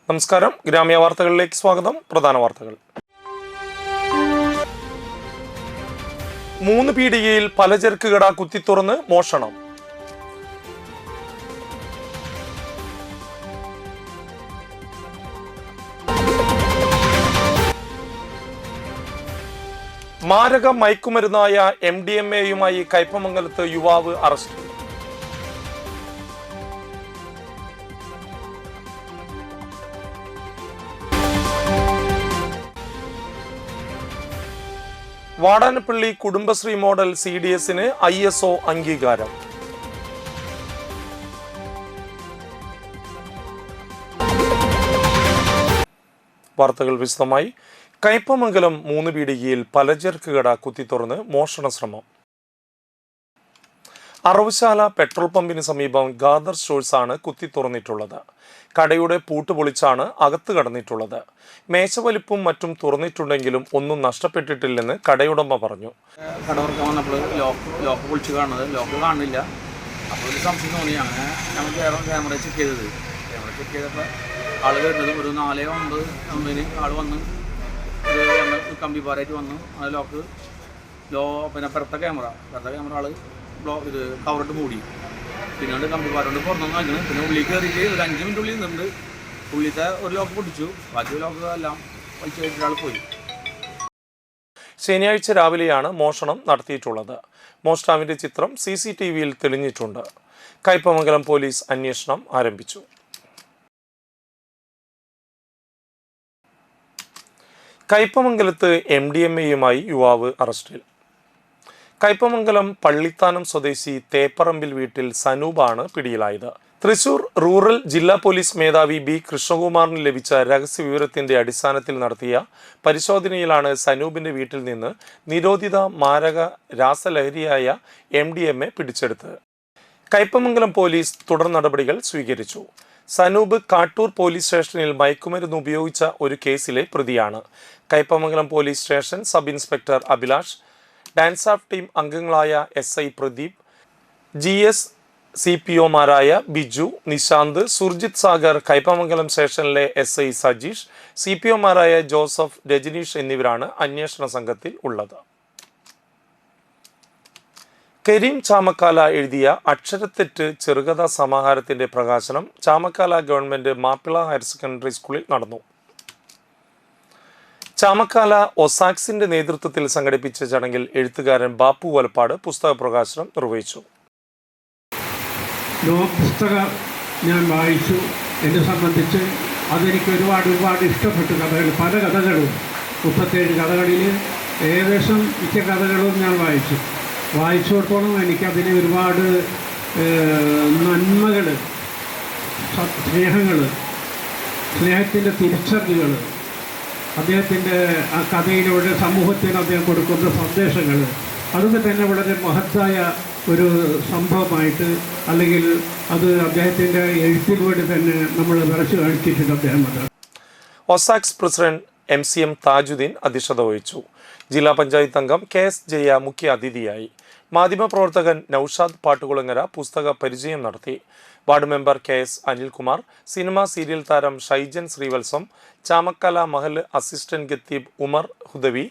നമസ്കാരം. ഗ്രാമീയ വാർത്തകളിലേക്ക് സ്വാഗതം. പ്രധാന വാർത്തകൾ. 3 പീടികയിൽ പലചരക്ക് കട കുത്തിത്തുറന്ന് മോഷണം. മാരക മയക്കുമരുന്നായ MDMA-യുമായി കയ്പമംഗലത്ത് യുവാവ് അറസ്റ്റ്. വാടാനപ്പള്ളി കുടുംബശ്രീ മോഡൽ CDS-ന് ISO അംഗീകാരം. വാർത്തകൾ വിശദമായി. കയ്പമംഗലം 3 പീടികയിൽ പലചരക്ക് കട കുത്തിത്തുറന്ന് മോഷണ ശ്രമം. അറവുശാല പെട്രോൾ പമ്പിന് സമീപം ഗാദർ സ്റ്റോഴ്സാണ് കുത്തിത്തുറന്നിട്ടുള്ളത്. കടയുടെ പൂട്ട് പൊളിച്ചാണ് അകത്ത് കടന്നിട്ടുള്ളത്. മേശവലിപ്പും മറ്റും തുറന്നിട്ടുണ്ടെങ്കിലും ഒന്നും നഷ്ടപ്പെട്ടിട്ടില്ലെന്ന് കടയുടമ പറഞ്ഞു. കട തുറക്കാൻ വന്നപ്പോൾ ലോക്ക് പൊളിച്ച് കാണുന്നത്, ലോക്ക് കാണുന്നില്ല. അപ്പോൾ ഒരു സംശയം തോന്നി. അങ്ങനെ ഞങ്ങൾ ക്യാമറ ചെക്ക് ചെയ്തപ്പോൾ ആൾ വരുന്നത് ഒരു 4:09 ആൾ വന്ന് ഒരു കമ്പിപ്പാറായിട്ട് വന്നു. ആ ലോക്ക് പിന്നെ പുറത്തെ ക്യാമറ ആൾ ഇത് കവറിട്ട് മൂടി. പിന്നെ കമ്പിപ്പാറോണ്ട് പുറത്തൊന്നും വാങ്ങിക്കണം. പിന്നെ ഉള്ളിൽ കയറിയിട്ട് ഒരു 5 മിനിറ്റ് ഉള്ളിൽ നിന്നുണ്ട്. ഉള്ളിലത്തെ ഒരു ലോക്ക് പൊട്ടിച്ചു, ബാക്കി ലോക്ക് എല്ലാം വലിച്ചു കഴിഞ്ഞിട്ട് ആൾ പോയി. ശനിയാഴ്ച രാവിലെയാണ് മോഷണം നടത്തിയിട്ടുള്ളത്. മോഷ്ടാവിന്റെ ചിത്രം CCTV-യിൽ തെളിഞ്ഞിട്ടുണ്ട്. കയ്പമംഗലം പോലീസ് അന്വേഷണം ആരംഭിച്ചു. കയ്പമംഗലത്ത് MDMA-യുമായി യുവാവ് അറസ്റ്റിൽ. കയ്പമംഗലം പള്ളിത്താനം സ്വദേശി തേപ്പറമ്പിൽ വീട്ടിൽ സനൂപാണ് പിടിയിലായത്. തൃശൂർ റൂറൽ ജില്ലാ പോലീസ് മേധാവി B. കൃഷ്ണകുമാറിന് ലഭിച്ച രഹസ്യവിവരത്തിന്റെ അടിസ്ഥാനത്തിൽ നടത്തിയ പരിശോധനയിലാണ് സനൂപിന്റെ വീട്ടിൽ നിന്ന് നിരോധിത മാരക രാസലഹരിയായ MDMA പിടിച്ചെടുത്തത്. കയ്പമംഗലം പോലീസ് തുടർ നടപടികൾ സ്വീകരിച്ചു. സനൂപ് കാട്ടൂർ പോലീസ് സ്റ്റേഷനിൽ മയക്കുമരുന്ന് ഉപയോഗിച്ച ഒരു കേസിലെ പ്രതിയാണ്. Kaipamangalam police station sub inspector Abhilash, dance of team അംഗങ്ങളായ SI പ്രദീപ്, GS CPO-മാരായ ബിജു, നിശാന്ത്, സുർജിത് സാഗർ, കയ്പമംഗലം സ്റ്റേഷനിലെ SI സജീഷ്, CPO-മാരായ ജോസഫ്, രജനീഷ് എന്നിവരാണ് അന്വേഷണ സംഘത്തിൽ ഉള്ളത്. കരീം ചാമക്കാല എഴുതിയ അക്ഷരത്തെറ്റ് ചെറുകഥാ സമാഹാരത്തിന്റെ പ്രകാശനം Chamakkala government Mappila higher secondary സ്കൂളിൽ നടന്നു. ചാമക്കാല ഒസാക്സിന്റെ നേതൃത്വത്തിൽ സംഘടിപ്പിച്ച ചടങ്ങിൽ എഴുത്തുകാരൻ ബാപ്പു വലപ്പാട് പുസ്തക പ്രകാശനം നിർവഹിച്ചു. പുസ്തകം ഞാൻ വായിച്ചു. എന്നെ സംബന്ധിച്ച് അതെനിക്ക് ഒരുപാട് ഇഷ്ടപ്പെട്ടു. കഥകൾ, പല കഥകളും, 37 കഥകളിൽ ഏകദേശം മിക്ക കഥകളും ഞാൻ വായിച്ചിടത്തോളം എനിക്കതിന് ഒരുപാട് നന്മകൾ, സ്നേഹത്തിൻ്റെ തിരിച്ചറിവുകൾ, അദ്ദേഹത്തിൻ്റെ ആ കഥയിലൂടെ സമൂഹത്തിന് അദ്ദേഹം കൊടുക്കുന്ന സന്ദേശങ്ങൾ, അതൊക്കെ തന്നെ വളരെ മഹത്തായ ഒരു സംഭവമായിട്ട്, അല്ലെങ്കിൽ അത് അദ്ദേഹത്തിൻ്റെ എഴുത്തിലൂടെ തന്നെ നമ്മൾ വരച്ചു കാണിച്ചിട്ടുണ്ട് അദ്ദേഹം. ഒസാക്സ് പ്രസിഡന്റ് MCM താജുദ്ദീൻ അധ്യക്ഷത വഹിച്ചു. ജില്ലാ പഞ്ചായത്ത് അംഗം KS ജയ മുഖ്യ അതിഥിയായി. മാധ്യമപ്രവർത്തകൻ നൌഷാദ് പാട്ടുകുളങ്ങര പുസ്തക പരിചയം നടത്തി. Ward member KS Anilkumar, cinema serial താരം ഷൈജൻ ശ്രീവത്സം, ചാമക്കാല മഹൽ അസിസ്റ്റന്റ് ഖത്തീബ് ഉമർ ഹുദവി,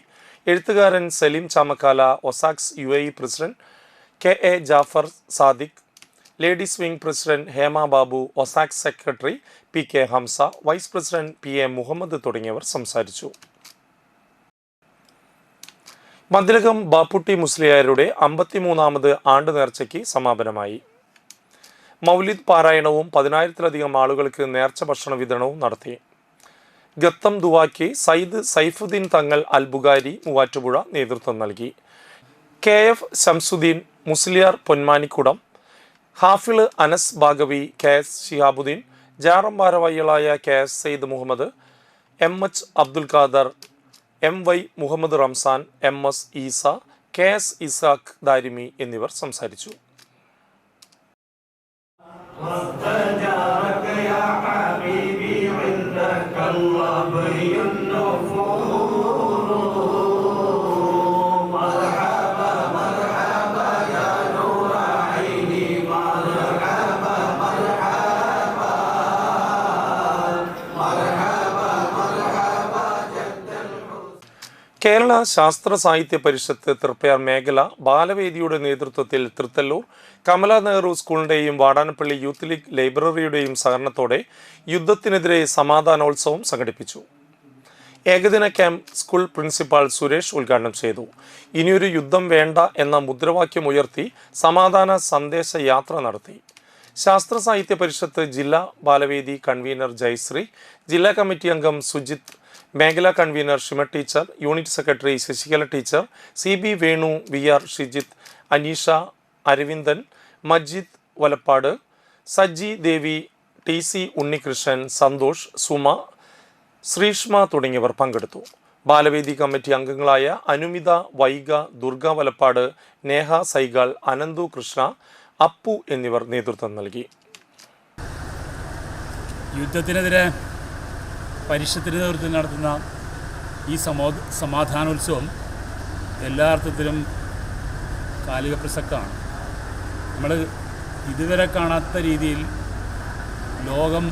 എഴുത്തുകാരൻ സലീം ചാമക്കാല, ഒസാക്സ് UAE president KA Jafar Sadiq, ladies wing president Hema Babu, ഒസാക്സ് secretary PK Hamza, vice president PA Muhammad തുടങ്ങിയവർ സംസാരിച്ചു. മതിലകം ബാപ്പുട്ടി മുസ്ലിയാരുടെ 53ാമത് ആണ്ട് നേർച്ചയ്ക്ക് സമാപനമായി. മൗലിദ് പാരായണവും 10,000-ലധികം ആളുകൾക്ക് നേർച്ച ഭക്ഷണ വിതരണവും നടത്തി. ഗത്തം ദുവാക്ക് സയ്യിദ് സൈഫുദ്ദീൻ തങ്ങൾ അൽ ബുഖാരി മൂവാറ്റുപുഴ നേതൃത്വം നൽകി. KF ശംസുദ്ദീൻ മുസ്ലിയാർ പൊന്മാനിക്കുടം, ഹാഫിള് അനസ് ബാഗവി, KS ഷിഹാബുദ്ദീൻ, ജാറം ഭാരവാഹികളായ KS Sayyid Muhammad, MH Abdul Khader, MY Muhammad Ramzan, MS Isa, KS Isaac Darimi എന്നിവർ സംസാരിച്ചു. കേരള ശാസ്ത്ര സാഹിത്യ പരിഷത്ത് തൃപ്പയാർ മേഖല ബാലവേദിയുടെ നേതൃത്വത്തിൽ തൃത്തല്ലൂർ കമല നെഹ്റു സ്കൂളിൻ്റെയും വാടാനപ്പള്ളി യൂത്ത് ലീഗ് ലൈബ്രറിയുടെയും സഹകരണത്തോടെ യുദ്ധത്തിനെതിരെ സമാധാനോത്സവം സംഘടിപ്പിച്ചു. ഏകദിന ക്യാമ്പ് സ്കൂൾ പ്രിൻസിപ്പാൾ സുരേഷ് ഉദ്ഘാടനം ചെയ്തു. ഇനിയൊരു യുദ്ധം വേണ്ട എന്ന മുദ്രാവാക്യം ഉയർത്തി സമാധാന സന്ദേശ യാത്ര നടത്തി. ശാസ്ത്ര സാഹിത്യ പരിഷത്ത് ജില്ലാ ബാലവേദി കൺവീനർ ജയശ്രീ, ജില്ലാ കമ്മിറ്റി അംഗം സുജിത്ത്, മേഖലാ convener Shima teacher, unit secretary Sasikala teacher, CB Venu, VR Shijith, Aneesha, Aravindan, Majeed Valappad, Sajji Devi, TC Unnikrishnan, Santhosh, Suma, Sreeshma തുടങ്ങിയവർ പങ്കെടുത്തു. ബാലവേദി കമ്മിറ്റി അംഗങ്ങളായ അനുമിത, വൈഗ, ദുർഗ വലപ്പാട്, നേഹ സൈഗാൾ, അനന്തു കൃഷ്ണ, അപ്പു എന്നിവർ നേതൃത്വം നൽകി. യുദ്ധത്തിനെതിരെ പരിഷത്തിന് നേതൃത്വം നടത്തുന്ന ഈ സമാധാനോത്സവം എല്ലാ അർത്ഥത്തിലും കാലിക പ്രസക്തമാണ്. നമ്മൾ ഇതുവരെ കാണാത്ത രീതിയിൽ ലോകം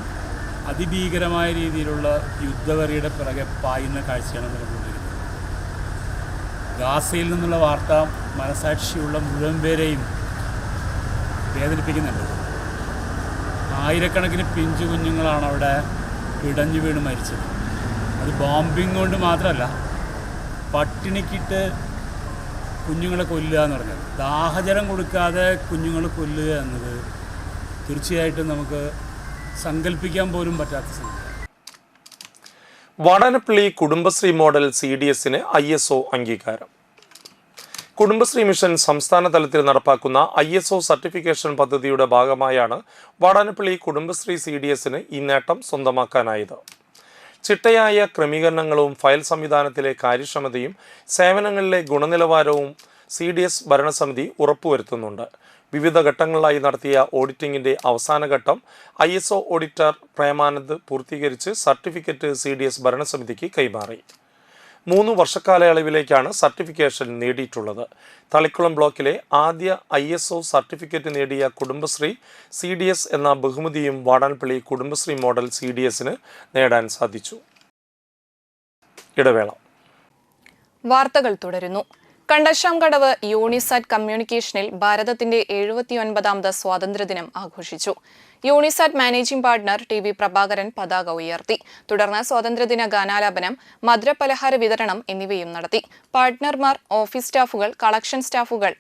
അതിഭീകരമായ രീതിയിലുള്ള യുദ്ധവെറിയുടെ പിറകെ പായുന്ന കാഴ്ചയാണ് നടന്നുകൊണ്ടിരിക്കുന്നത്. ഗാസയിൽ നിന്നുള്ള വാർത്ത മനസാക്ഷിയുള്ള മുഴുവൻ പേരെയും വേദനിപ്പിക്കുന്നുണ്ട്. ആയിരക്കണക്കിന് പിഞ്ചു കുഞ്ഞുങ്ങളാണ് അവിടെ പിടഞ്ഞു വീണ് മരിച്ചത്. അത് ബോംബിങ് കൊണ്ട് മാത്രമല്ല, പട്ടിണിക്കിട്ട് കുഞ്ഞുങ്ങളെ കൊല്ലുക എന്ന് പറഞ്ഞത്, ദാഹജലം കൊടുക്കാതെ കുഞ്ഞുങ്ങളെ കൊല്ലുക എന്നത് തീർച്ചയായിട്ടും നമുക്ക് സങ്കല്പിക്കാൻ പോലും പറ്റാത്ത സംഗതിയാണ്. വാടാനപ്പള്ളി കുടുംബശ്രീ മോഡൽ CDSന് ISO അംഗീകാരം. കുടുംബശ്രീ മിഷൻ സംസ്ഥാന തലത്തിൽ നടപ്പാക്കുന്ന ISO സർട്ടിഫിക്കേഷൻ പദ്ധതിയുടെ ഭാഗമായാണ് വാടാനപ്പള്ളി കുടുംബശ്രീ CDSന് ഈ നേട്ടം സ്വന്തമാക്കാനായത്. ചിട്ടയായ ക്രമീകരണങ്ങളും ഫയൽ സംവിധാനത്തിലെ കാര്യക്ഷമതയും സേവനങ്ങളിലെ ഗുണനിലവാരവും CDS ഭരണസമിതി ഉറപ്പുവരുത്തുന്നുണ്ട്. വിവിധ ഘട്ടങ്ങളിലായി നടത്തിയ ഓഡിറ്റിംഗിൻ്റെ അവസാന ഘട്ടം ISO ഓഡിറ്റർ പ്രേമാനന്ദ് പൂർത്തീകരിച്ച് സർട്ടിഫിക്കറ്റ് CDS ഭരണസമിതിക്ക് കൈമാറി. 3 വർഷക്കാലയളവിലേക്കാണ് സർട്ടിഫിക്കേഷൻ നേടിയിട്ടുള്ളത്. തളിക്കുളം ബ്ലോക്കിലെ ആദ്യ ISO സർട്ടിഫിക്കറ്റ് നേടിയ കുടുംബശ്രീ CDS എന്ന ബഹുമതിയും വാടാനപ്പള്ളി കുടുംബശ്രീ മോഡൽ CDSന് നേടാൻ സാധിച്ചു. ഇടവേള. വാർത്തകൾ തുടരുന്നു. കണ്ടശാംകടവ് യൂണിസാറ്റ് കമ്മ്യൂണിക്കേഷനിൽ ഭാരതത്തിന്റെ 79ാമത് സ്വാതന്ത്ര്യദിനം ആഘോഷിച്ചു. യൂണിസാറ്റ് മാനേജിംഗ് പാർട്ണർ TV പ്രഭാകരൻ പതാക ഉയർത്തി. തുടർന്ന് സ്വാതന്ത്ര്യദിന ഗാനാലാപനം, മധുരപലഹാര വിതരണം എന്നിവയും നടത്തി. പാർട്ണർമാർ, ഓഫീസ് സ്റ്റാഫുകൾ, കളക്ഷൻ സ്റ്റാഫുകൾ,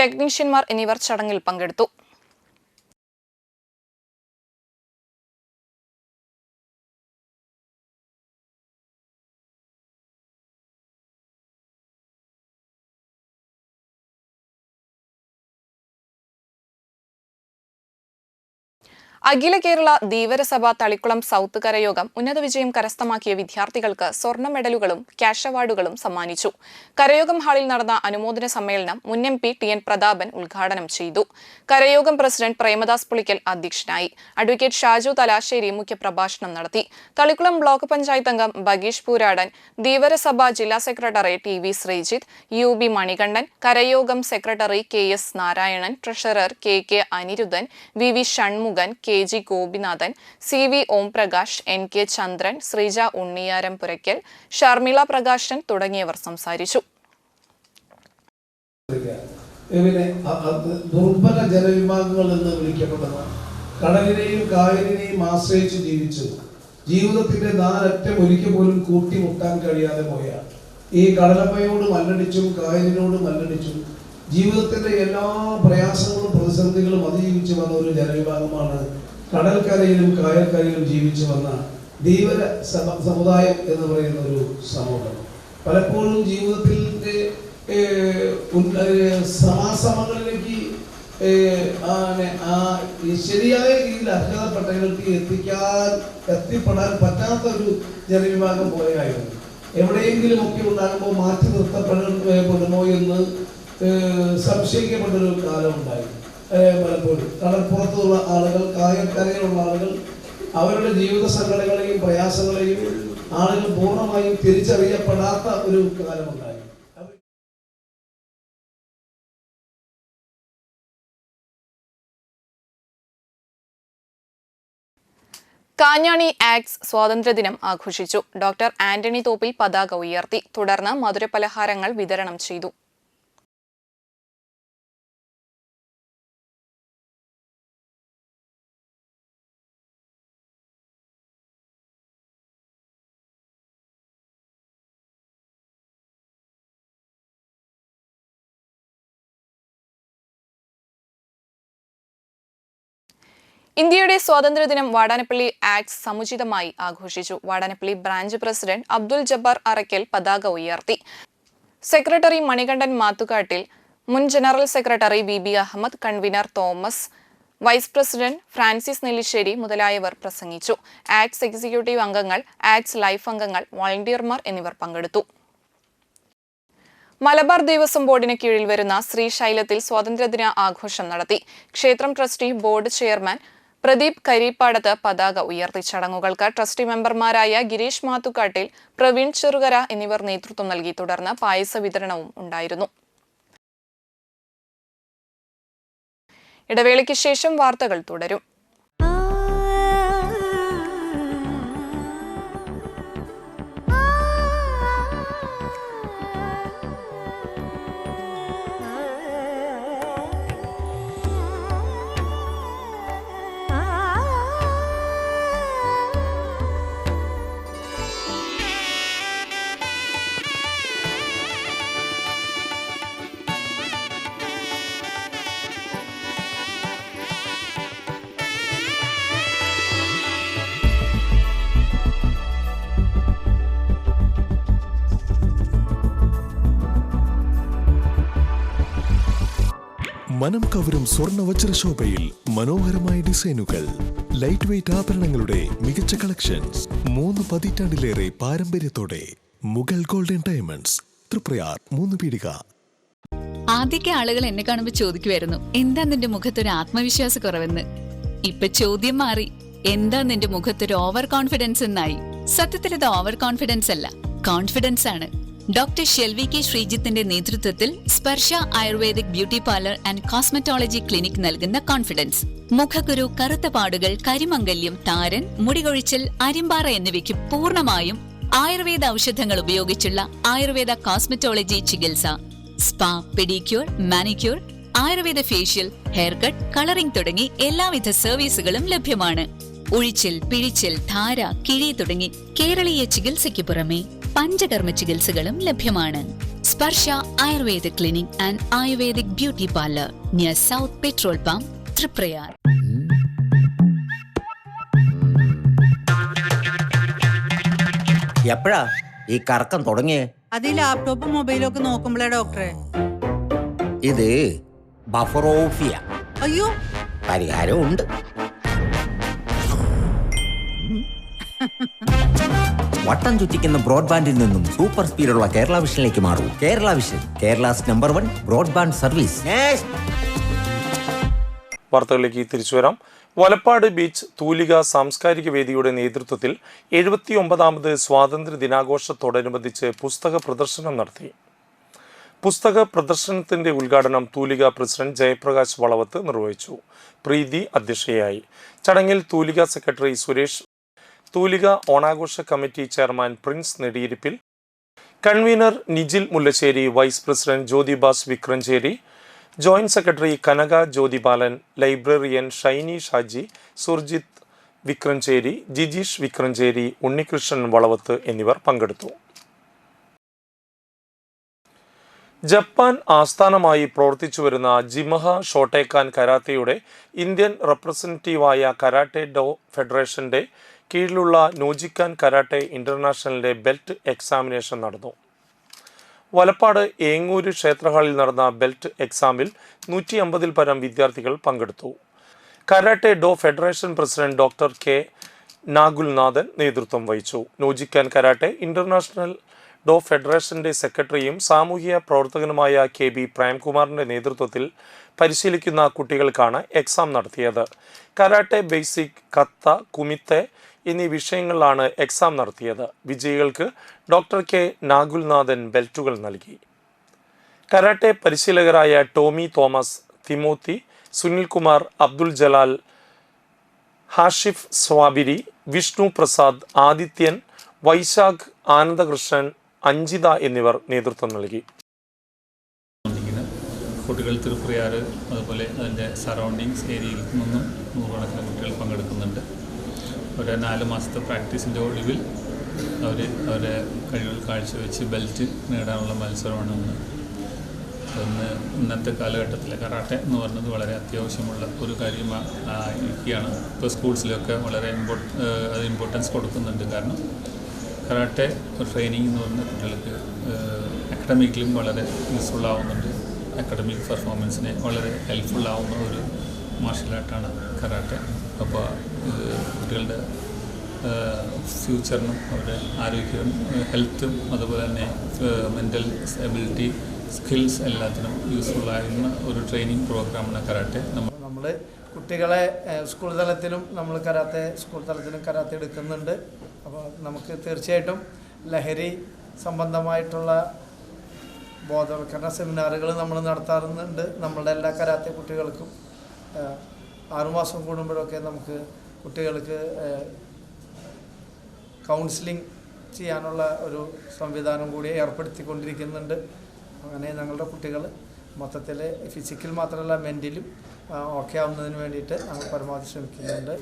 ടെക്നീഷ്യന്മാർ എന്നിവർ ചടങ്ങിൽ പങ്കെടുത്തു. അഖില കേരള ധീവരസഭ തളിക്കുളം സൗത്ത് കരയോഗം ഉന്നത വിജയം കരസ്ഥമാക്കിയ വിദ്യാർത്ഥികൾക്ക് സ്വർണ്ണ മെഡലുകളും ക്യാഷ് അവാർഡുകളും സമ്മാനിച്ചു. കരയോഗം ഹാളിൽ നടന്ന അനുമോദന സമ്മേളനം മുൻ MP TN പ്രതാപൻ ഉദ്ഘാടനം ചെയ്തു. കരയോഗം പ്രസിഡന്റ് പ്രേമദാസ് പുളിക്കൽ അധ്യക്ഷനായി. അഡ്വക്കേറ്റ് ഷാജു തലാശ്ശേരി മുഖ്യപ്രഭാഷണം നടത്തി. തളിക്കുളം ബ്ലോക്ക് പഞ്ചായത്ത് അംഗം ബഗീഷ് പൂരാടൻ, ധീവരസഭ ജില്ലാ secretary TV Sreejith, UB Manikandan, കരയോഗം secretary KS Narayanan, treasurer KK Aniruddhan, VV Shanmukhan, KG Gopinathan, CV Omprakash, NK Chandran, Sreeja Unniyaram Purakkal, Sharmila Prakashan തുടങ്ങിയവർ സംസാരിച്ചു. ദുർബല ജനവിഭാഗങ്ങൾ എന്ന് വിളിക്കപ്പെടുന്ന കടലിനെയും കായലിനെയും ആശ്രയിച്ച് ജീവിച്ചു ജീവിതത്തിന്റെ 4 അറ്റം ഒരിക്കൽ പോലും കൂട്ടിമുട്ടാൻ കഴിയാതെ പോയ ഈ കടലമ്മയോട് മല്ലടിച്ചും കായലിനോട് മല്ലടിച്ചും ജീവിതത്തിന്റെ എല്ലാ പ്രയാസങ്ങളും പ്രതിസന്ധികളും അതിജീവിച്ചു വന്ന ഒരു ജനവിഭാഗമാണ് കടൽക്കരയിലും കായൽക്കരയിലും ജീവിച്ചു വന്ന ധീവര സമുദായം എന്ന് പറയുന്ന ഒരു സമൂഹം. പലപ്പോഴും ജീവിതത്തിന്റെ സമാസമങ്ങളിലേക്ക് ശരിയായ രീതിയിൽ അർഹതപ്പെട്ടവർക്ക് എത്തിപ്പെടാൻ പറ്റാത്ത ഒരു ജനവിഭാഗം പോലെയായിരുന്നു. എവിടെയെങ്കിലും ഒക്കെ ഉണ്ടാകുമ്പോൾ മാറ്റി നിർത്തപ്പെടുമോ എന്ന് സംശയിക്കപ്പെട്ടൊരു കാലം ഉണ്ടായി. പലപ്പോഴും കടൽപ്പുറത്തുള്ള ആളുകൾ, കായൽക്കരയിലുള്ള ആളുകൾ അവരുടെ ജീവിത സങ്കടങ്ങളെയും പ്രയാസങ്ങളെയും ആളുകൾ പൂർണ്ണമായും തിരിച്ചറിയപ്പെടാത്ത ഒരു കാലമുണ്ടായി. കാഞ്ഞാണി ആക്സ് സ്വാതന്ത്ര്യദിനം ആഘോഷിച്ചു. ഡോക്ടർ ആന്റണി തോപ്പിൽ പതാക ഉയർത്തി. തുടർന്ന് മധുരപലഹാരങ്ങൾ വിതരണം ചെയ്തു. ഇന്ത്യയുടെ സ്വാതന്ത്ര്യദിനം വാടാനപ്പള്ളി ആക്സ് സമുചിതമായി ആഘോഷിച്ചു. വാടാനപ്പള്ളി ബ്രാഞ്ച് പ്രസിഡന്റ് അബ്ദുൽ ജബ്ബാർ അറക്കൽ പതാക ഉയർത്തി. സെക്രട്ടറി മണികണ്ഠൻ മാത്തുകാട്ടിൽ, മുൻ general secretary B Ahammed, convener Thomas, vice president Francis Nellissery മുതലായവർ പ്രസംഗിച്ചു. ആക്സ് എക്സിക്യൂട്ടീവ് അംഗങ്ങൾ, ആക്സ് ലൈഫ് അംഗങ്ങൾ, വോളണ്ടിയർമാർ എന്നിവർ പങ്കെടുത്തു. മലബാർ ദേവസ്വം ബോർഡിന് കീഴിൽ വരുന്ന ശ്രീശൈലത്തിൽ സ്വാതന്ത്ര്യദിന ആഘോഷം നടത്തി. ക്ഷേത്രം trustee board chairman Pradeep Karippadath പതാക ഉയർത്തി. ചടങ്ങുകൾക്ക് ട്രസ്റ്റി മെമ്പർമാരായ ഗിരീഷ് മാത്തുക്കാട്ടിൽ, പ്രവീൺ ചെറുകര എന്നിവർ നേതൃത്വം നൽകി. തുടർന്ന് പായസ വിതരണവും ഉണ്ടായിരുന്നു. ഇടവേളയ്ക്ക് ശേഷം വാർത്തകൾ തുടരും. മനം കവരും സ്വർണ്ണ വജ്രശോഭയിൽ മനോഹരമായ ഡിസൈനുകൾ, ലൈറ്റ് വെയ്റ്റ് ആഭരണങ്ങളുടെ മികച്ച കളക്ഷൻസ്, 3 പതിറ്റാണ്ടിലേറെ പാരമ്പര്യത്തോടെ മുഗൾ ഗോൾഡൻ ഡയമണ്ട്സ്, തൃപ്രയാർ 3 പീടിക. ആദ്യമൊക്കെ ആളുകൾ എന്നെ കാണുമ്പോൾ ചോദിക്കുമായിരുന്നു, എന്താ നിന്റെ മുഖത്തൊരു ആത്മവിശ്വാസ കുറവെന്ന്. ഇപ്പൊ ചോദ്യം മാറി, എന്താ നിന്റെ മുഖത്തൊരു ഓവർ കോൺഫിഡൻസ് എന്നായി. സത്യത്തിൽ ഇത് ഓവർ കോൺഫിഡൻസ് അല്ല, കോൺഫിഡൻസ് ആണ്. ഡോക്ടർ ഷെൽവി കെ ശ്രീജിത്തിന്റെ നേതൃത്വത്തിൽ Sparsha ayurvedic beauty parlour and cosmetology clinic നൽകുന്ന കോൺഫിഡൻസ്. മുഖക്കുരു, കറുത്ത പാടുകൾ, കരിമംഗല്യം, താരൻ, മുടികൊഴിച്ചൽ, അരിമ്പാറ എന്നിവയ്ക്ക് പൂർണ്ണമായും ആയുർവേദ ഔഷധങ്ങൾ ഉപയോഗിച്ചുള്ള ആയുർവേദ കോസ്മെറ്റോളജി ചികിത്സ. Spa, pedicure, manicure, Ayurveda facial, hair cut, colouring തുടങ്ങി എല്ലാവിധ സർവീസുകളും ലഭ്യമാണ്. ഉഴിച്ചിൽ, പിഴിച്ചിൽ, ധാര, കിഴി തുടങ്ങി കേരളീയ ചികിത്സയ്ക്ക് പുറമെ പഞ്ചകർമ്മ ചികിത്സകളും ലഭ്യമാണ്. Sparsha Ayurveda clinic and ayurvedic beauty parlour, near south petrol pump, Triprayar. എപ്പോഴാ ഈ കറക്കം തുടങ്ങിയേ? അത് ഈ ലാപ്ടോപ്പും മൊബൈലും ഒക്കെ നോക്കുമ്പോഴേ ഡോക്ടറെ. ഇത് ബഫറോഫിയ. അയ്യോ, പരിഹാരം ഉണ്ട്. വട്ടം ചുറ്റിക്കുന്ന ബ്രോഡ്ബാൻഡിൽ നിന്നും സൂപ്പർ സ്പീഡുള്ള കേരള വിഷനിലേക്ക് മാറൂ. Kerala vision, Kerala's number 1 broadband service. വാർത്തകളിലേക്ക് തിരിച്ചു വരാം. വലപ്പാട് ബീച്ച് തൂലിക സാംസ്കാരിക വേദിയുടെ നേതൃത്വത്തിൽ 79ാമത് സ്വാതന്ത്ര്യ ദിനാഘോഷത്തോടനുബന്ധിച്ച് പുസ്തക പ്രദർശനം നടത്തി. പുസ്തക പ്രദർശനത്തിന്റെ ഉദ്ഘാടനം തൂലിക പ്രസിഡന്റ് ജയപ്രകാശ് വളവത്ത് നിർവഹിച്ചു. പ്രീതി അധ്യക്ഷയായി. ചടങ്ങിൽ തൂലിക സെക്രട്ടറി സുരേഷ്, തൂലിക ഓണാഘോഷ committee chairman Prince Nediyirippil, convener Nijil Mullassery, vice president Jyothibas Vikrancheri, joint secretary Kanaka Jyothibalan, librarian Shiny Shaji, Surjith Vikrancheri, Jijeesh Vikrancheri, Unnikrishnan Valavath എന്നിവർ പങ്കെടുത്തു. ജപ്പാൻ ആസ്ഥാനമായി പ്രവർത്തിച്ചുവരുന്ന ജിമഹ ഷോട്ടേക്കാൻ കരാത്തയുടെ ഇന്ത്യൻ റെപ്രസെൻറ്റേറ്റീവായ കരാട്ടെ ഡോ ഫെഡറേഷന്റെ കീഴിലുള്ള നോജിക്കാൻ കരാട്ടെ ഇന്റർനാഷണലിന്റെ ബെൽറ്റ് എക്സാമിനേഷൻ നടന്നു. വലപ്പാട് ഏങ്ങൂര് ക്ഷേത്രഹാളിൽ നടന്ന ബെൽറ്റ് എക്സാമിൽ 150-ൽ പരം വിദ്യാർത്ഥികൾ പങ്കെടുത്തു. Karate do federation president doctor K Nagulnathan നേതൃത്വം വഹിച്ചു. നോജിക്കാൻ കരാട്ടെ ഇന്റർനാഷണൽ ഡോ ഫെഡറേഷന്റെ സെക്രട്ടറിയും സാമൂഹിക പ്രവർത്തകനുമായ KB പ്രേംകുമാറിന്റെ നേതൃത്വത്തിൽ പരിശീലിക്കുന്ന കുട്ടികൾക്കാണ് എക്സാം നടത്തിയത്. കരാട്ടെ ബേസിക്, കത്ത, കുമിത്തെ എന്നീ വിഷയങ്ങളിലാണ് എക്സാം നടത്തിയത്. വിജയികൾക്ക് ഡോക്ടർ കെ നാഗുൽനാഥൻ ബെൽറ്റുകൾ നൽകി. കരാട്ടെ പരിശീലകരായ Tommy Thomas, Timothy, Sunilkumar, Abdul Jalal, Hashif Swabiri, Vishnu Prasad, Adithyan, Vaishakh, Anandakrishnan, Anjitha എന്നിവർ നേതൃത്വം നൽകി. കുട്ടികൾ തിരുപ്പുറയാറ് അതുപോലെ അതിൻ്റെ സറൗണ്ടിങ്സ് ഏരിയയിൽ നിന്നും നൂറുകണക്കിന് കുട്ടികൾ പങ്കെടുക്കുന്നുണ്ട്. ഒരു 4 മാസത്തെ പ്രാക്ടീസിൻ്റെ ഒടുവിൽ അവരെ കഴിവുകൾ കാഴ്ചവെച്ച് ബെൽറ്റ് നേടാനുള്ള മത്സരമാണ് ഇന്നത്തെ കാലഘട്ടത്തിലെ കരാട്ടെ എന്ന് പറയുന്നത് വളരെ അത്യാവശ്യമുള്ള ഒരു കാര്യമായിരിക്കുകയാണ്. ഇപ്പോൾ സ്കൂൾസിലൊക്കെ വളരെ ഇമ്പോർട്ടൻസ് കൊടുക്കുന്നുണ്ട്. കാരണം കരാട്ടെ ട്രെയിനിങ് എന്ന് പറയുന്ന കുട്ടികൾക്ക് അക്കാഡമിക്കലും വളരെ യൂസ്ഫുൾ ആവുന്നുണ്ട്. അക്കാഡമിക് പെർഫോമൻസിന് വളരെ ഹെൽപ്ഫുൾ ആവുന്ന ഒരു മാർഷൽ ആർട്ടാണ് കരാട്ടെ. അപ്പോൾ കുട്ടികളുടെ ഫ്യൂച്ചറിനും അവരുടെ ആരോഗ്യവും ഹെൽത്തും അതുപോലെ തന്നെ മെൻ്റൽ എബിലിറ്റി സ്കിൽസ് എല്ലാത്തിനും യൂസ്ഫുൾ ആയിരുന്ന ഒരു ട്രെയിനിങ് പ്രോഗ്രാമാണ് കരാട്ടെ. നമ്മൾ കുട്ടികളെ സ്കൂൾ തലത്തിലും നമ്മൾ സ്കൂൾ തലത്തിലും കരാത്തെ എടുക്കുന്നുണ്ട്. അപ്പോൾ നമുക്ക് തീർച്ചയായിട്ടും ലഹരി സംബന്ധമായിട്ടുള്ള ബോധവൽക്കരണ സെമിനാറുകൾ നമ്മൾ നടത്താറുണ്ട്. നമ്മളുടെ എല്ലാ കരാത്തെ കുട്ടികൾക്കും 6 മാസം കൂടുമ്പോഴൊക്കെ നമുക്ക് കുട്ടികൾക്ക് കൗൺസിലിംഗ് ചെയ്യാനുള്ള ഒരു സംവിധാനം കൂടി ഏർപ്പെടുത്തിക്കൊണ്ടിരിക്കുന്നുണ്ട്. അങ്ങനെ ഞങ്ങളുടെ കുട്ടികൾ മൊത്തത്തിൽ ഫിസിക്കൽ മാത്രമല്ല മെൻ്റലും ഓക്കെ ആവുന്നതിന് വേണ്ടിയിട്ട് ഞങ്ങൾ പരമാവധി ശ്രമിക്കുന്നുണ്ട്.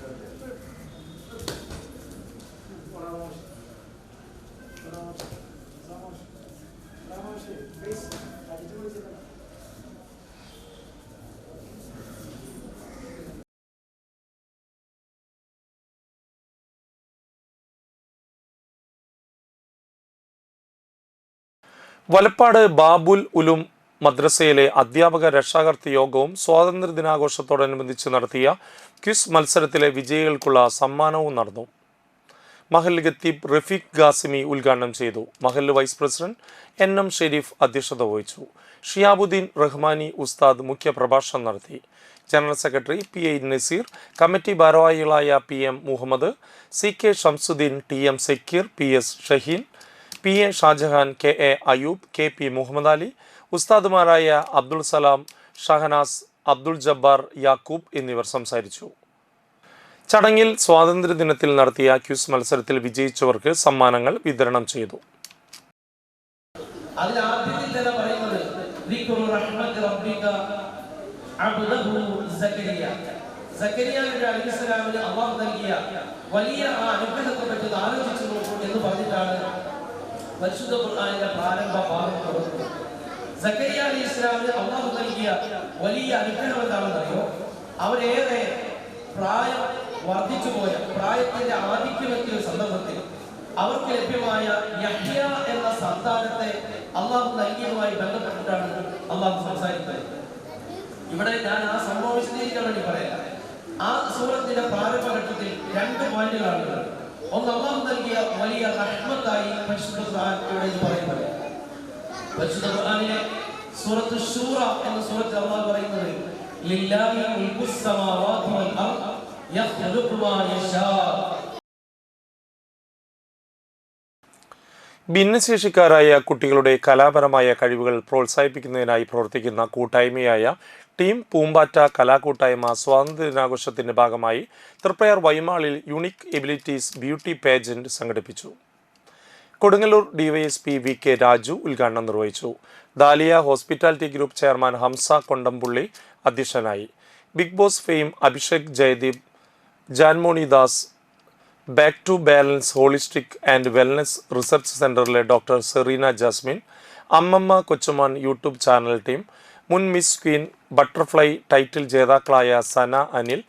വലപ്പാട് ബാബുൽ ഉലും മദ്രസയിലെ അധ്യാപക രക്ഷാകർതൃ യോഗവും സ്വാതന്ത്ര്യദിനാഘോഷത്തോടനുബന്ധിച്ച് നടത്തിയ ക്വിസ് മത്സരത്തിലെ വിജയികൾക്കുള്ള സമ്മാനവും നടന്നു. മഹല്ല് ഖത്തീബ് റഫീഖ് ഖാസിമി ഉദ്ഘാടനം ചെയ്തു. മഹല്ല് വൈസ് പ്രസിഡന്റ് NM ഷെരീഫ് അധ്യക്ഷത വഹിച്ചു. ഷിയാബുദ്ദീൻ റഹ്മാനി ഉസ്താദ് മുഖ്യ പ്രഭാഷണം നടത്തി. ജനറൽ സെക്രട്ടറി PI നസീർ, കമ്മിറ്റി ഭാരവാഹികളായ PM Muhammad, CK Shamsuddin, TM Sakkir, PS Shaheen, PA Shajahan, KA Ayub, KP Muhammad Ali, ഉസ്താദുമാരായ അബ്ദുൾ സലാം, ഷഹനാസ്, അബ്ദുൾ ജബ്ബാർ, യാക്കൂബ് എന്നിവർ സംസാരിച്ചു. ചടങ്ങിൽ സ്വാതന്ത്ര്യദിനത്തിൽ നടത്തിയ ക്വിസ് മത്സരത്തിൽ വിജയിച്ചവർക്ക് സമ്മാനങ്ങൾ വിതരണം ചെയ്തു. വലിയ അനുഗ്രഹത്തെപ്പറ്റി ആലോചിച്ചു നോക്കൂ എന്ന് പറഞ്ഞിട്ടാണ് പരിശുദ്ധ ഖുർആനിലെ പ്രാരംഭ ഭാഗം കൊടുക്കുന്നത്. സക്കരിയ അലൈഹിസ്സലാമിന് അല്ലാഹു നൽകിയ വലിയ അനുഗ്രഹം എന്താണെന്നറിയോ? അവരേറെ പ്രായം വർദ്ധിച്ചു പോയ പ്രായത്തിന്റെ ആധിക്യമെത്തിയ സന്ദർഭത്തിൽ അവർക്ക് ലഭ്യമായ യഹ്യ എന്ന സന്താനത്തെ അല്ലാഹു നൽകിയതുമായി ബന്ധപ്പെട്ടിട്ടാണ് അല്ലാഹു സംസാരിക്കുന്നത്. ഇവിടെ ഞാൻ ആ സംഭവം വിശദീകരിക്കാൻ വേണ്ടി പറയാം. ആ സൂറത്തിന്റെ പ്രാരംഭഘട്ടത്തിൽ 2 പോയിന്റുകളാണ്. ഒന്ന്, അല്ലാഹു നൽകിയ വലിയ റഹ്മത്തായി പരിശുദ്ധ ഖുർആൻ ഇവിടെ പറയുന്നത്. പരിശുദ്ധ ഖുർആനിലെ സൂറത്ത് ശൂറ എന്ന സൂറത്തിൽ അല്ലാഹു പറയുന്നത് ലില്ലാഹി മുൽകുസ് സമാവാതി വൽ അർദ് യഖ്ലുഖു മാ യശാ. ഭിന്നശേഷിക്കാരായ കുട്ടികളുടെ കലാപരമായ കഴിവുകൾ പ്രോത്സാഹിപ്പിക്കുന്നതിനായി പ്രവർത്തിക്കുന്ന കൂട്ടായ്മയായ ടീം പൂമ്പാറ്റ കലാകൂട്ടായ്മ സ്വാതന്ത്ര്യദിനാഘോഷത്തിന്റെ ഭാഗമായി തൃപ്പയാർ വൈമാളിൽ യുണീക്ക് എബിലിറ്റീസ് ബ്യൂട്ടി പേജന്റ് സംഘടിപ്പിച്ചു. കൊടുങ്ങല്ലൂർ DYSP VK രാജു ഉദ്ഘാടനം നിർവഹിച്ചു. Dahlia hospitality group chairman Hamza Kondampully അധ്യക്ഷനായി. Big Boss fame Abhishek Jayadeep, Janmoni Das, back to balance holistic and wellness research സെന്ററിലെ doctor Sereena Jasmine, Ammamma Kochuman YouTube channel team, മുൻ മിസ് ക്വീൻ ബട്ടർഫ്ലൈ ടൈറ്റിൽ ജേതാക്കളായ സന അനിൽ,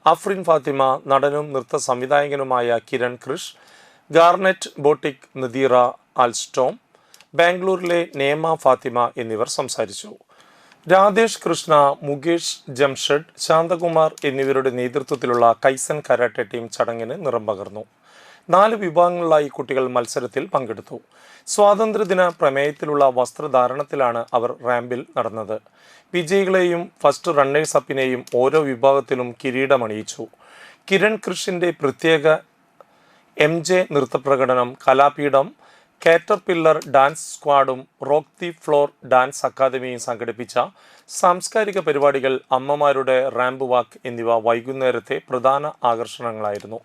അഫ്രിൻ ഫാത്തിമ, നടനും നൃത്ത സംവിധായകനുമായ കിരൺ കൃഷ്, ഗാർനെറ്റ് ബോട്ടിക് നദീറ ആൽസ്റ്റോം, ബാംഗ്ലൂരിലെ നേമ ഫാത്തിമ എന്നിവർ സംസാരിച്ചു. രാധേഷ് കൃഷ്ണ, മുകേഷ് ജംഷഡ്, ശാന്തകുമാർ എന്നിവരുടെ നേതൃത്വത്തിലുള്ള കൈസൻ കരാട്ടെ ടീം ചടങ്ങിന് നിറം പകർന്നു. 4 വിഭാഗങ്ങളിലായി കുട്ടികൾ മത്സരത്തിൽ പങ്കെടുത്തു. സ്വാതന്ത്ര്യദിന പ്രമേയത്തിലുള്ള വസ്ത്രധാരണത്തിലാണ് അവർ റാമ്പിൽ നടന്നത്. വിജയികളെയും ഫസ്റ്റ് റണ്ണേഴ്സ് അപ്പിനെയും ഓരോ വിഭാഗത്തിലും കിരീടമണിയിച്ചു. കിരൺ കൃഷിൻ്റെ പ്രത്യേക MJ നൃത്തപ്രകടനം, കലാപീഠം, കാറ്റർപില്ലർ ഡാൻസ് സ്ക്വാഡും റോക്ക് ദി ഫ്ലോർ ഡാൻസ് അക്കാദമിയും സംഘടിപ്പിച്ച സാംസ്കാരിക പരിപാടികൾ, അമ്മമാരുടെ റാമ്പ് വാക്ക് എന്നിവ വൈകുന്നേരത്തെ പ്രധാന ആകർഷണങ്ങളായിരുന്നു.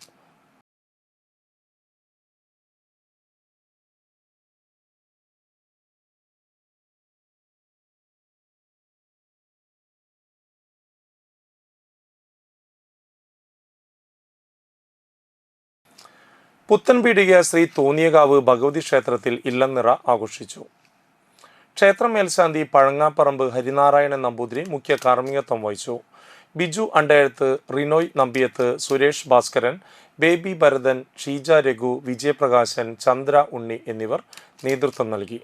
പുത്തൻപീടിക ശ്രീ തോന്നിയകാവ് ഭഗവതി ക്ഷേത്രത്തിൽ ഇല്ലംനിറ ആഘോഷിച്ചു. ക്ഷേത്രം മേൽശാന്തി പഴങ്ങാപ്പറമ്പ് ഹരിനാരായണൻ നമ്പൂതിരി മുഖ്യ കാർമ്മികത്വം വഹിച്ചു. ബിജു അണ്ടയത്ത്, റിനോയ് നമ്പിയത്ത്, സുരേഷ് ഭാസ്കരൻ, ബേബി ഭരതൻ, ഷീജ രഘു, വിജയപ്രകാശൻ, ചന്ദ്ര ഉണ്ണി എന്നിവർ നേതൃത്വം നൽകി.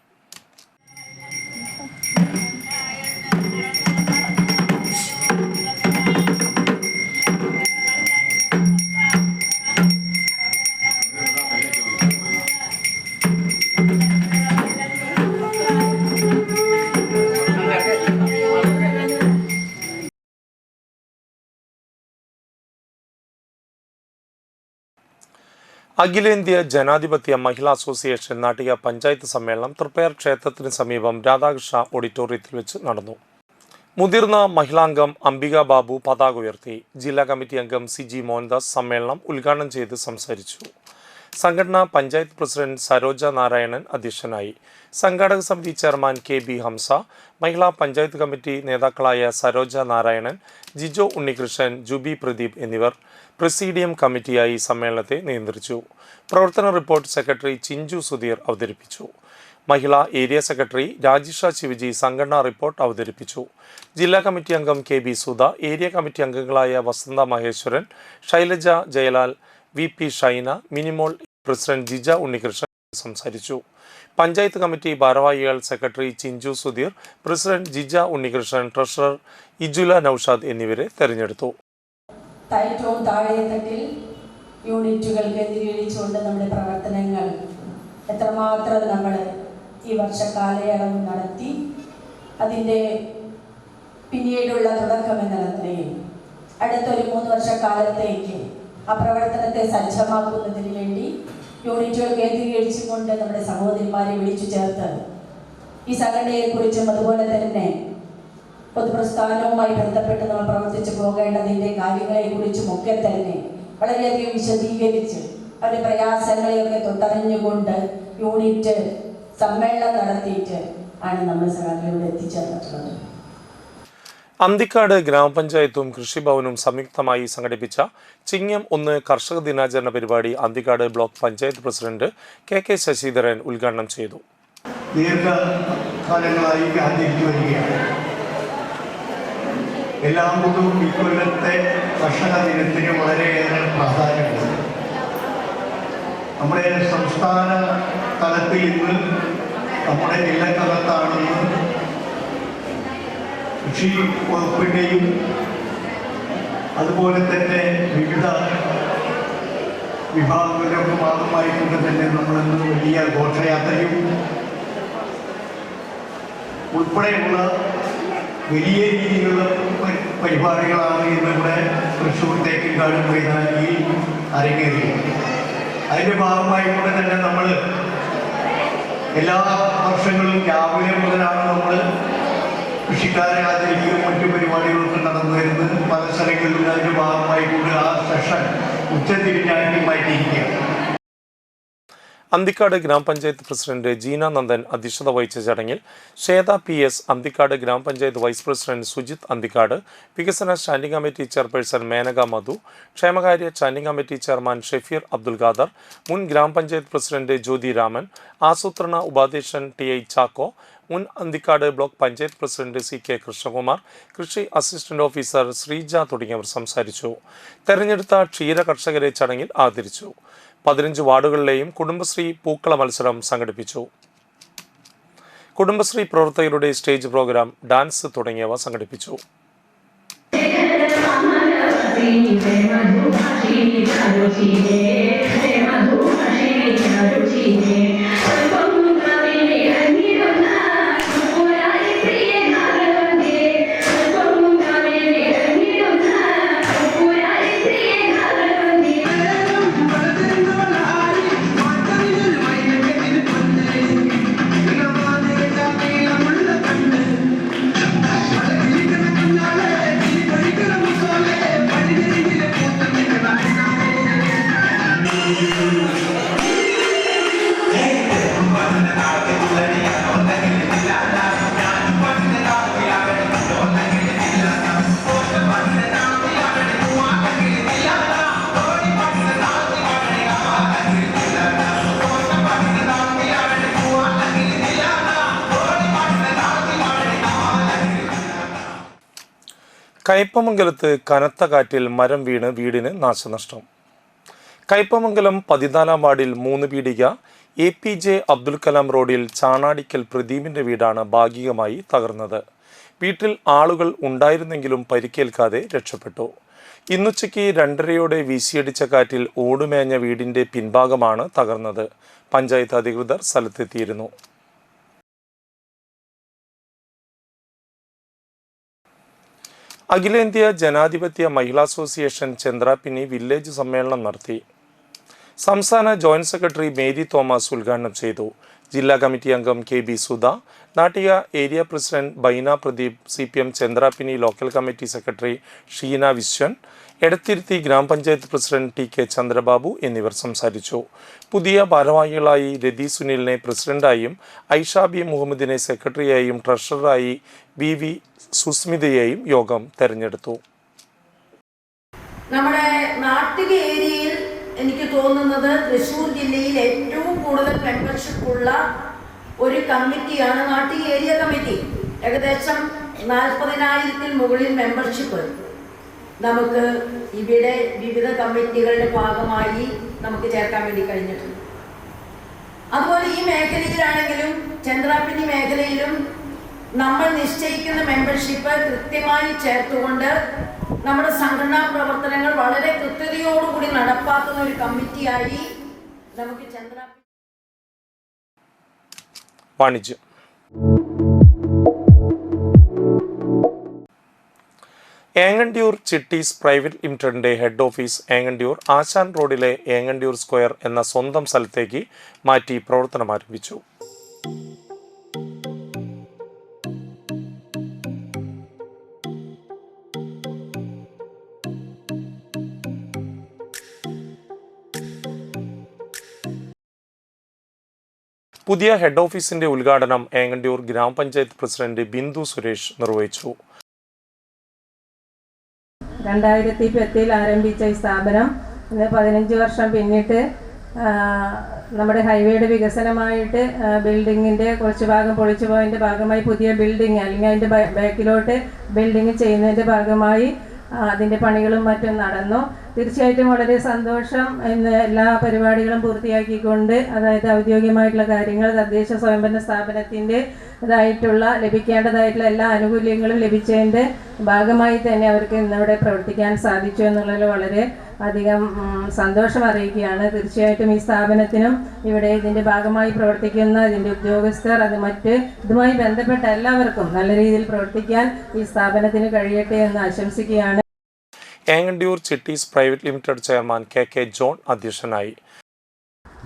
അഖിലേന്ത്യാ ജനാധിപത്യ മഹിളാ അസോസിയേഷൻ നാട്ടിക പഞ്ചായത്ത് സമ്മേളനം തൃപ്പയാർ ക്ഷേത്രത്തിന് സമീപം രാധാകൃഷ്ണ ഓഡിറ്റോറിയത്തിൽ വെച്ച് നടന്നു. മുതിർന്ന മഹിളാംഗം അംബിക ബാബു പതാക ഉയർത്തി. ജില്ലാ കമ്മിറ്റി അംഗം CG മോഹൻദാസ് സമ്മേളനം ഉദ്ഘാടനം ചെയ്ത് സംസാരിച്ചു. സംഘടനാ പഞ്ചായത്ത് പ്രസിഡന്റ് സരോജ നാരായണൻ അധ്യക്ഷനായി. സംഘാടക സമിതി ചെയർമാൻ KB ഹംസ, മഹിളാ പഞ്ചായത്ത് കമ്മിറ്റി നേതാക്കളായ സരോജ നാരായണൻ, ജിജോ ഉണ്ണികൃഷ്ണൻ, ജുബി പ്രദീപ് എന്നിവർ പ്രസീഡിയം കമ്മിറ്റിയായി സമ്മേളനത്തെ നിയന്ത്രിച്ചു. പ്രവർത്തന റിപ്പോർട്ട് സെക്രട്ടറി ചിഞ്ചു സുധീർ അവതരിപ്പിച്ചു. മഹിളാ ഏരിയ സെക്രട്ടറി രാജിഷ ശിവജി സംഘടനാ റിപ്പോർട്ട് അവതരിപ്പിച്ചു. ജില്ലാ കമ്മിറ്റി അംഗം KB സുധ, ഏരിയ കമ്മിറ്റി അംഗങ്ങളായ വസന്ത മഹേശ്വരൻ, ശൈലജ ജയലാൽ, VP ഷൈന, മിനിമോൾ പ്രസിഡന്റ് ജിജ ഉണ്ണികൃഷ്ണൻ സംസാരിച്ചു. പഞ്ചായത്ത് കമ്മിറ്റി ഭാരവാഹികൾ secretary Chinchu Sudheer, president Jija Unnikrishnan, treasurer Ijula Noushad എന്നിവരെ തെരഞ്ഞെടുത്തു. ഏറ്റവും താഴെത്തട്ടിൽ യൂണിറ്റുകൾ കേന്ദ്രീകരിച്ചുകൊണ്ട് നമ്മുടെ പ്രവർത്തനങ്ങൾ എത്രമാത്രം നമ്മൾ ഈ വർഷക്കാലയളവ് നടത്തി, അതിൻ്റെ പിന്നീടുള്ള തുടക്കം എന്ന നിലയിൽ അടുത്തൊരു 3 വർഷക്കാലത്തേക്ക് ആ പ്രവർത്തനത്തെ സജ്ജമാക്കുന്നതിന് വേണ്ടി യൂണിറ്റുകൾ കേന്ദ്രീകരിച്ചുകൊണ്ട് നമ്മുടെ സഹോദരിമാരെ വിളിച്ചു ചേർത്ത് ഈ സംഘടനയെക്കുറിച്ചും അതുപോലെ തന്നെ പൊതുപ്രസ്ഥാനവുമായി ബന്ധപ്പെട്ട് നമ്മൾ പ്രവർത്തിച്ചു പോകേണ്ടതിൻ്റെ കാര്യങ്ങളെക്കുറിച്ചും ഒക്കെ തന്നെ വളരെയധികം വിശദീകരിച്ച് അവരുടെ പ്രയാസങ്ങളെയൊക്കെ തൊട്ടറിഞ്ഞുകൊണ്ട് യൂണിറ്റ് സമ്മേളനം നടത്തിയിട്ട് ആണ് നമ്മൾ സംഘടനയിലൂടെ എത്തിച്ചേർന്നിട്ടുള്ളത്. അന്തിക്കാട് ഗ്രാമപഞ്ചായത്തും കൃഷിഭവനും സംയുക്തമായി സംഘടിപ്പിച്ച ചിങ്ങം 1 കർഷക ദിനാചരണ പരിപാടി Anthikad block panchayat president KK Sasidharan ഉദ്ഘാടനം ചെയ്തു. ദീർഘകാലങ്ങളായി ആചരിച്ചു വരികയാണ്. എല്ലാം കൊണ്ടും ഇക്കൊല്ലത്തെ കർഷക ദിനത്തിന് വളരെയേറെ പ്രാധാന്യമുണ്ട്. നമ്മുടെ സംസ്ഥാന തലത്തിൽ ഇന്ന് നമ്മുടെ ജില്ലക്കകത്താണെന്ന് കൃഷി വകുപ്പിൻ്റെയും അതുപോലെ തന്നെ വിവിധ വിഭാഗങ്ങളുടെ ഭാഗമായിക്കൊണ്ട് തന്നെ നമ്മളിന്ന് വലിയ ഘോഷയാത്രയും ഉൾപ്പെടെയുള്ള വലിയ രീതിയിലുള്ള പരിപാടികളാണ് ഇന്നിവിടെ തൃശ്ശൂർ തേക്കിൻകാട് മൈതാനിയിൽ അരങ്ങേറിയത്. അതിൻ്റെ ഭാഗമായിക്കൊണ്ട് തന്നെ നമ്മൾ എല്ലാ വർഷങ്ങളും രാവിലെ മുതലാണ് നമ്മൾ കൃഷിക്കാരെ ആചരിക്കുകയും മറ്റു പരിപാടികളൊക്കെ നടന്നു വരുന്നത്. പല സ്ഥലങ്ങളിലും അതിൻ്റെ ഭാഗമായിക്കൊണ്ട് ആ സെഷൻ ഉച്ചതിരിഞ്ഞാക്കി മാറ്റിയിരിക്കുകയാണ്. അന്തിക്കാട് ഗ്രാമപഞ്ചായത്ത് പ്രസിഡന്റ് ജീന നന്ദൻ അധ്യക്ഷത വഹിച്ച ചടങ്ങിൽ ശ്വേത PS, അന്തിക്കാട് ഗ്രാമപഞ്ചായത്ത് വൈസ് പ്രസിഡന്റ് സുജിത് അന്തിക്കാട്, വികസന സ്റ്റാൻഡിംഗ് കമ്മിറ്റി ചെയർപേഴ്സൺ മേനക മധു, ക്ഷേമകാര്യ standing committee chairman Shefeer Abdul Khader, മുൻ ഗ്രാമപഞ്ചായത്ത് പ്രസിഡന്റ് ജ്യോതി രാമൻ, ആസൂത്രണ ഉപാധ്യക്ഷൻ TI ചാക്കോ, മുൻ Anthikad block panchayat president CK Krishnakumar, കൃഷി അസിസ്റ്റന്റ് ഓഫീസർ ശ്രീജ തുടങ്ങിയവർ സംസാരിച്ചു. തെരഞ്ഞെടുത്ത ക്ഷീര കർഷകരെ ചടങ്ങിൽ ആദരിച്ചു. 15 വാർഡുകളിലെയും കുടുംബശ്രീ പൂക്കള മത്സരം സംഘടിപ്പിച്ചു. കുടുംബശ്രീ പ്രവർത്തകരുടെ സ്റ്റേജ് പ്രോഗ്രാം, ഡാൻസ് തുടങ്ങിയവ സംഘടിപ്പിച്ചു. കയ്പമംഗലത്ത് കനത്ത കാറ്റിൽ മരം വീണ് വീടിന് നാശനഷ്ടം. കയ്പമംഗലം 14-ാം വാർഡിൽ 3 പീടിക APJ അബ്ദുൽ കലാം റോഡിൽ ചാണാടിക്കൽ പ്രദീപിന്റെ വീടാണ് ഭാഗികമായി തകർന്നത്. വീട്ടിൽ ആളുകൾ ഉണ്ടായിരുന്നെങ്കിലും പരിക്കേൽക്കാതെ രക്ഷപ്പെട്ടു. ഇന്നുച്ചയ്ക്ക് 2:30 വീശിയടിച്ച കാറ്റിൽ ഓടുമേഞ്ഞ വീടിന്റെ പിൻഭാഗമാണ് തകർന്നത്. പഞ്ചായത്ത് അധികൃതർ സ്ഥലത്തെത്തിയിരുന്നു. അഖിലേന്ത്യാ ജനാധിപത്യ മഹിളാ അസോസിയേഷൻ ചന്ദ്രാപിന്നി വില്ലേജ് സമ്മേളനം നടത്തി. സംസ്ഥാന ജോയിന്റ് സെക്രട്ടറി മേരി തോമസ് ഉദ്ഘാടനം ചെയ്തു. ജില്ലാ കമ്മിറ്റി അംഗം KB Sudha, Nattika area president Baina Pradeep, CPM Chandrapinni local committee secretary Sheena Viswan, Edathiruthy grama panchayat president TK Chandrababu എന്നിവർ സംസാരിച്ചു. പുതിയ ഭാരവാഹികളായി രതി സുനിലിനെ പ്രസിഡന്റായും ഐഷാബി മുഹമ്മദിനെ സെക്രട്ടറിയായും ട്രഷററായി BV സുസ്മിതയെയും യോഗം തെരഞ്ഞെടുത്തു. നമ്മുടെ നാട്ടിക ഏരിയയിൽ എനിക്ക് തോന്നുന്നത് തൃശ്ശൂർ ജില്ലയിൽ ഏറ്റവും കൂടുതൽ മെമ്പർഷിപ്പ് ഉള്ള ഒരു കമ്മിറ്റിയാണ് നാട്ടിക ഏരിയ കമ്മിറ്റി. ഏകദേശം 40,000-ൽ മുകളിൽ മെമ്പർഷിപ്പ് നമുക്ക് ഇവിടെ വിവിധ കമ്മിറ്റികളുടെ ഭാഗമായി നമുക്ക് ചേർക്കാൻ വേണ്ടി കഴിഞ്ഞിട്ടുണ്ട്. അതുപോലെ ഈ മേഖലയിലാണെങ്കിലും ചന്ദ്രാപിന്നി മേഖലയിലും നമ്മൾ നിശ്ചയിക്കുന്ന മെമ്പർഷിപ്പ് കൃത്യമായി ചേർത്തുകൊണ്ട് നമ്മുടെ സംഘടനാ പ്രവർത്തനങ്ങൾ വളരെ കൃത്യതയോടുകൂടി നടപ്പാക്കുന്ന ഒരു കമ്മിറ്റിയായി നമുക്ക് ചന്ദ്രാപിന്നി. വാണിജ്യം. ഏങ്ങണ്ടിയൂർ ചിട്ടീസ് പ്രൈവറ്റ് ലിമിറ്റഡിന്റെ ഹെഡ് ഓഫീസ് ഏങ്ങണ്ടിയൂർ ആശാൻ റോഡിലെ ഏങ്ങണ്ടിയൂർ സ്ക്വയർ എന്ന സ്വന്തം സ്ഥലത്തേക്ക് മാറ്റി പ്രവർത്തനം ആരംഭിച്ചു. പുതിയ ഹെഡ് ഓഫീസിന്റെ ഉദ്ഘാടനം ഏങ്ങണ്ടിയൂർ ഗ്രാമപഞ്ചായത്ത് പ്രസിഡന്റ് ബിന്ദു സുരേഷ് നിർവഹിച്ചു. 2010-ൽ ആരംഭിച്ച ഈ സ്ഥാപനം ഇന്ന് 15 വർഷം പിന്നിട്ട് നമ്മുടെ ഹൈവേയുടെ വികസനമായിട്ട് ബിൽഡിങ്ങിൻ്റെ കുറച്ച് ഭാഗം പൊളിച്ചു പോയതിൻ്റെ ഭാഗമായി പുതിയ ബിൽഡിങ് അല്ലെങ്കിൽ അതിൻ്റെ ബാക്കിലോട്ട് ബിൽഡിങ് ചെയ്യുന്നതിൻ്റെ ഭാഗമായി അതിൻ്റെ പണികളും മറ്റും നടന്നു. തീർച്ചയായിട്ടും വളരെ സന്തോഷം. ഇന്ന് എല്ലാ പരിപാടികളും പൂർത്തിയാക്കിക്കൊണ്ട്, അതായത് ഔദ്യോഗികമായിട്ടുള്ള കാര്യങ്ങൾ തദ്ദേശ സ്വയംഭരണ സ്ഥാപനത്തിൻ്റെ ലഭിക്കേണ്ടതായിട്ടുള്ള എല്ലാ ആനുകൂല്യങ്ങളും ലഭിച്ചതിൻ്റെ ഭാഗമായി തന്നെ അവർക്ക് ഇന്നിവിടെ പ്രവർത്തിക്കാൻ സാധിച്ചു എന്നുള്ളതിൽ വളരെ അധികം സന്തോഷം അറിയിക്കുകയാണ്. തീർച്ചയായിട്ടും ഈ സ്ഥാപനത്തിനും ഇവിടെ ഇതിൻ്റെ ഭാഗമായി പ്രവർത്തിക്കുന്ന ഇതിൻ്റെ ഉദ്യോഗസ്ഥർ, ഇതുമായി ബന്ധപ്പെട്ട എല്ലാവർക്കും നല്ല രീതിയിൽ പ്രവർത്തിക്കാൻ ഈ സ്ഥാപനത്തിന് കഴിയട്ടെ എന്ന് ആശംസിക്കുകയാണ്. Engandiyur chits private limited chairman KK John അധ്യക്ഷനായി.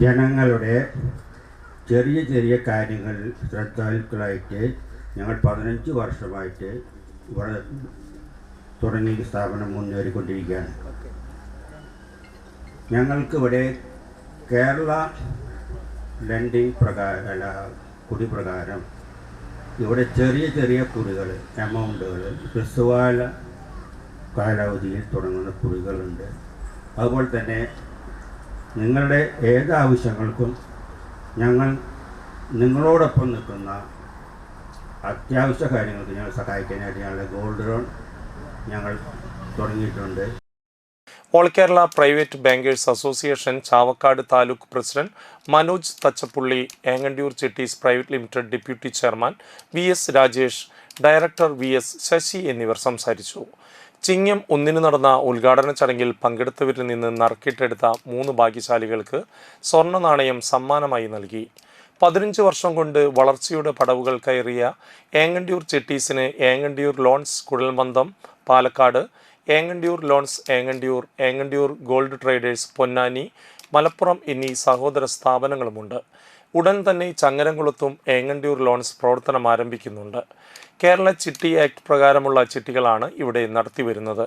ജനങ്ങളുടെ ചെറിയ ചെറിയ കാര്യങ്ങൾ ശ്രദ്ധാലുക്കളായിട്ട് ഞങ്ങൾ 15 വർഷമായിട്ട് ഇവിടെ തുടങ്ങിയ സ്ഥാപനം മുന്നേറിക്കൊണ്ടിരിക്കുകയാണ്. ഞങ്ങൾക്കിവിടെ കേരള ലെൻഡിങ് കുടി പ്രകാരം ഇവിടെ ചെറിയ ചെറിയ കുറികൾ എമൗണ്ടുകൾ ഹ്രസ്വകാല കാലാവധിയിൽ തുടങ്ങുന്ന കുറികളുണ്ട്. അതുപോലെ തന്നെ നിങ്ങളുടെ ഏത് ആവശ്യങ്ങൾക്കും ഞങ്ങൾ നിങ്ങളോടൊപ്പം നിൽക്കുന്ന അത്യാവശ്യ കാര്യങ്ങൾക്ക് ഞങ്ങൾ സഹായിക്കാനായിട്ട് ഞങ്ങളുടെ ഗോൾഡ് ലോൺ ഞങ്ങൾ തുടങ്ങിയിട്ടുണ്ട്. All Kerala private bankers association Chavakkad taluk president Manoj Thachappully, Engandiyur chits private limited deputy chairman VS Rajesh, director VS Sasi എന്നിവർ സംസാരിച്ചു. ചിങ്ങം 1 നടന്ന ഉദ്ഘാടന ചടങ്ങിൽ പങ്കെടുത്തവരിൽ നിന്ന് നറുക്കിട്ടെടുത്ത 3 ഭാഗ്യശാലികൾക്ക് സ്വർണ്ണ നാണയം സമ്മാനമായി നൽകി. 15 വർഷം കൊണ്ട് വളർച്ചയുടെ പടവുകൾ കയറിയ ഏങ്ങണ്ടിയൂർ ചിട്ടീസിന് ഏങ്ങണ്ടിയൂർ ലോൺസ് കുഴൽമന്ദം Palakkad, Engandiyur loans Engandiyur gold traders Ponnani, Malappuram എന്നീ സഹോദര സ്ഥാപനങ്ങളുമുണ്ട്. ഉടൻ തന്നെ ചങ്ങരംകുളത്തും ഏങ്ങണ്ടിയൂർ ലോൺസ് പ്രവർത്തനം ആരംഭിക്കുന്നുണ്ട്. കേരള ചിട്ടി ആക്ട് പ്രകാരമുള്ള ചിട്ടികളാണ് ഇവിടെ നടത്തിവരുന്നത്.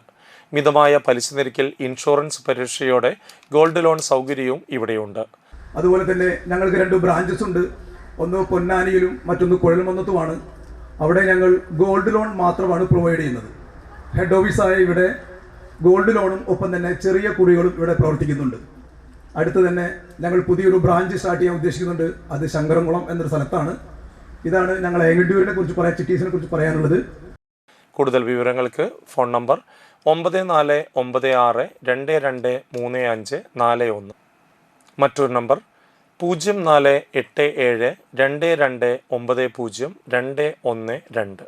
മിതമായ പലിശ നിരക്കിൽ ഇൻഷുറൻസ് പരിരക്ഷയോടെ ഗോൾഡ് ലോൺ സൗകര്യവും ഇവിടെയുണ്ട്. അതുപോലെ തന്നെ ഞങ്ങൾക്ക് 2 ബ്രാഞ്ചസ് ഉണ്ട്. ഒന്ന് പൊന്നാനിയിലും മറ്റൊന്ന് കുഴൽമന്ദത്തുമാണ്. അവിടെ ഞങ്ങൾ ഗോൾഡ് ലോൺ മാത്രമാണ് പ്രൊവൈഡ് ചെയ്യുന്നത്. ഹെഡ് ഓഫീസായ ഇവിടെ ഗോൾഡ് ലോണും ഒപ്പം തന്നെ ചെറിയ കുറികളും ഇവിടെ പ്രവർത്തിക്കുന്നുണ്ട്. അടുത്ത് തന്നെ ഞങ്ങൾ പുതിയൊരു ബ്രാഞ്ച് സ്റ്റാർട്ട് ചെയ്യാൻ ഉദ്ദേശിക്കുന്നുണ്ട്. അത് ശങ്കരംകുളം എന്നൊരു സ്ഥലത്താണ്. ഇതാണ് ഞങ്ങൾ ഏങ്ങണ്ടിയൂരിനെ കുറിച്ച് ചിട്ടീസിനെ കുറിച്ച് പറയാനുള്ളത്. കൂടുതൽ വിവരങ്ങൾക്ക് ഫോൺ നമ്പർ 9496223541. മറ്റൊരു നമ്പർ 048722900212.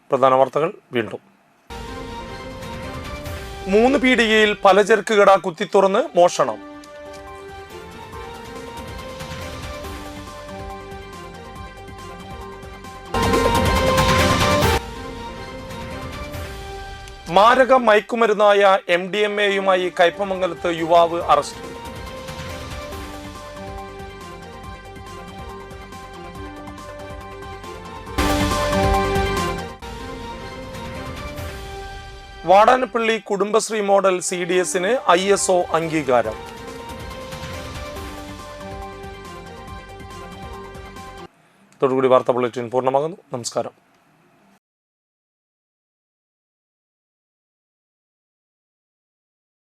പ്രധാന വാർത്തകൾ വീണ്ടും. 3 പീടികയിൽ പലചരക്ക് കട കുത്തിത്തുറന്ന് മോഷണം. മാരക മയക്കുമരുന്നായ MDMAയുമായി കയ്പമംഗലത്ത് യുവാവ് അറസ്റ്റിൽ. വാടാനപ്പള്ളി കുടുംബശ്രീ മോഡൽ CDSന് ISO അംഗീകാരം. ഇതോടുകൂടി വാർത്താ ബുള്ളറ്റിൻ പൂർണ്ണമാകുന്നു. നമസ്കാരം.